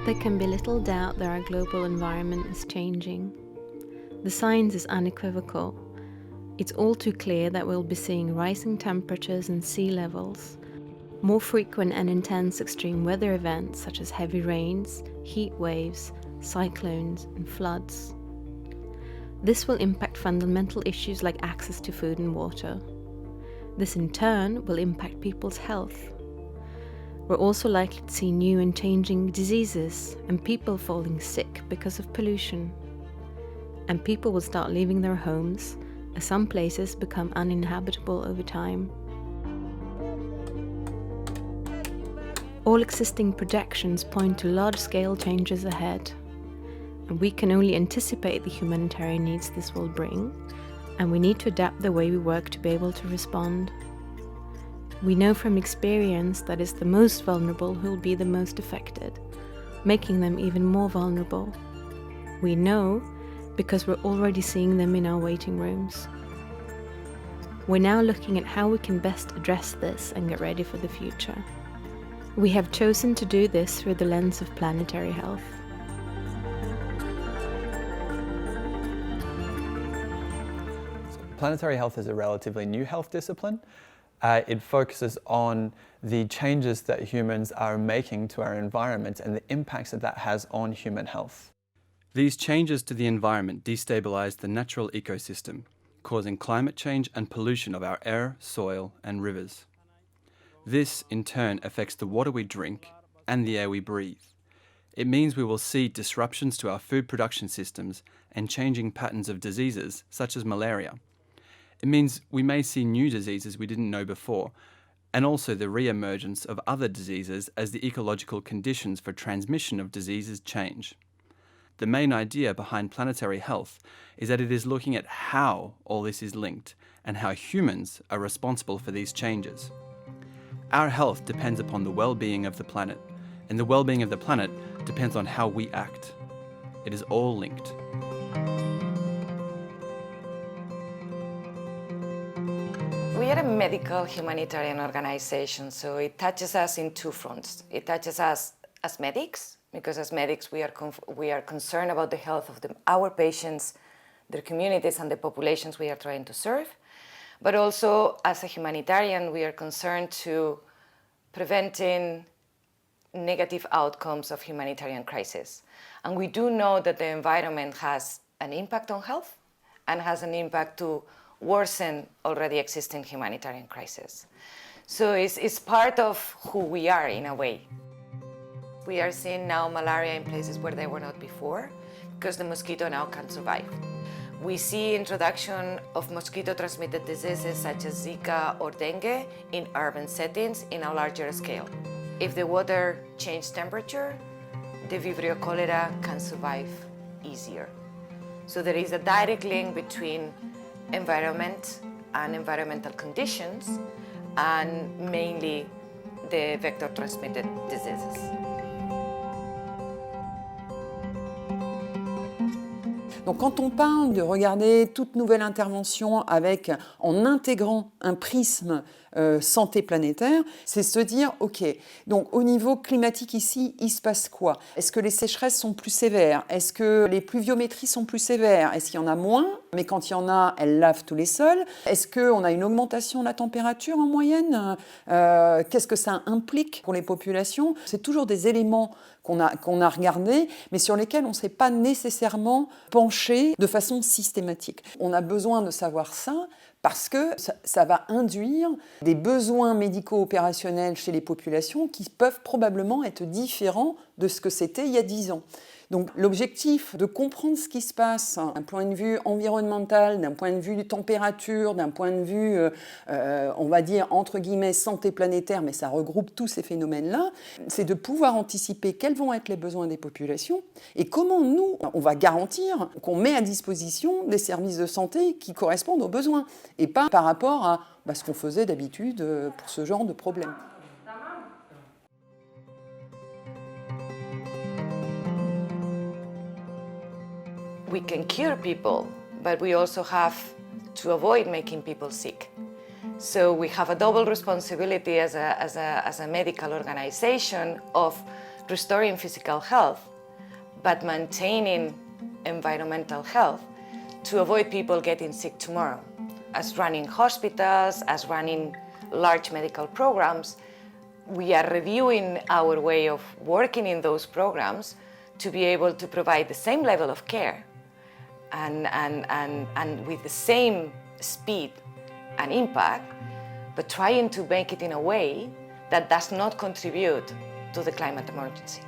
There can be little doubt that our global environment is changing. The science is unequivocal. It's all too clear that we'll be seeing rising temperatures and sea levels, more frequent and intense extreme weather events such as heavy rains, heat waves, cyclones, and floods. This will impact fundamental issues like access to food and water. This in turn will impact people's health. We're also likely to see new and changing diseases and people falling sick because of pollution. And people will start leaving their homes as some places become uninhabitable over time. All existing projections point to large-scale changes ahead, and we can only anticipate the humanitarian needs this will bring, and we need to adapt the way we work to be able to respond. We know from experience that it's the most vulnerable who will be the most affected, making them even more vulnerable. We know because we're already seeing them in our waiting rooms. We're now looking at how we can best address this and get ready for the future. We have chosen to do this through the lens of planetary health. Planetary health is a relatively new health discipline. It focuses on the changes that humans are making to our environment and the impacts that has on human health. These changes to the environment destabilize the natural ecosystem, causing climate change and pollution of our air, soil, and rivers. This, in turn, affects the water we drink and the air we breathe. It means we will see disruptions to our food production systems and changing patterns of diseases, such as malaria. It means we may see new diseases we didn't know before, and also the re-emergence of other diseases as the ecological conditions for transmission of diseases change. The main idea behind planetary health is that it is looking at how all this is linked and how humans are responsible for these changes. Our health depends upon the well-being of the planet, and the well-being of the planet depends on how we act. It is all linked. We are a medical humanitarian organization, so it touches us in two fronts. It touches us as medics, because as medics we are concerned about the health of our patients, their communities, and the populations we are trying to serve. But also as a humanitarian, we are concerned to preventing negative outcomes of humanitarian crisis. And we do know that the environment has an impact on health and has an impact to worsen already existing humanitarian crisis. So it's part of who we are in a way. We are seeing now malaria in places where they were not before, because the mosquito now can survive. We see introduction of mosquito-transmitted diseases such as Zika or dengue in urban settings in a larger scale. If the water changes temperature, the Vibrio cholera can survive easier. So there is a direct link between environment and environmental conditions, and mainly the vector-transmitted diseases. Donc quand on parle de regarder toute nouvelle intervention en intégrant un prisme santé planétaire, c'est se dire, ok, donc au niveau climatique ici, il se passe quoi? Est-ce que les sécheresses sont plus sévères? Est-ce que les pluviométries sont plus sévères? Est-ce qu'il y en a moins? Mais quand il y en a, elles lavent tous les sols. Est-ce qu'on a une augmentation de la température en moyenne? Qu'est-ce que ça implique pour les populations? C'est toujours des éléments qu'on a regardés, mais sur lesquels on ne s'est pas nécessairement penché de façon systématique. On a besoin de savoir ça parce que ça va induire des besoins médico-opérationnels chez les populations qui peuvent probablement être différents de ce que c'était il y a 10 ans. Donc l'objectif de comprendre ce qui se passe d'un point de vue environnemental, d'un point de vue de température, d'un point de vue, on va dire, entre guillemets, santé planétaire, mais ça regroupe tous ces phénomènes-là, c'est de pouvoir anticiper quels vont être les besoins des populations et comment nous, on va garantir qu'on met à disposition des services de santé qui correspondent aux besoins et pas par rapport à ce qu'on faisait d'habitude pour ce genre de problème. We can cure people, but we also have to avoid making people sick. So we have a double responsibility as a medical organization of restoring physical health, but maintaining environmental health to avoid people getting sick tomorrow. As running hospitals, as running large medical programs, we are reviewing our way of working in those programs to be able to provide the same level of care and with the same speed and impact, but trying to make it in a way that does not contribute to the climate emergency.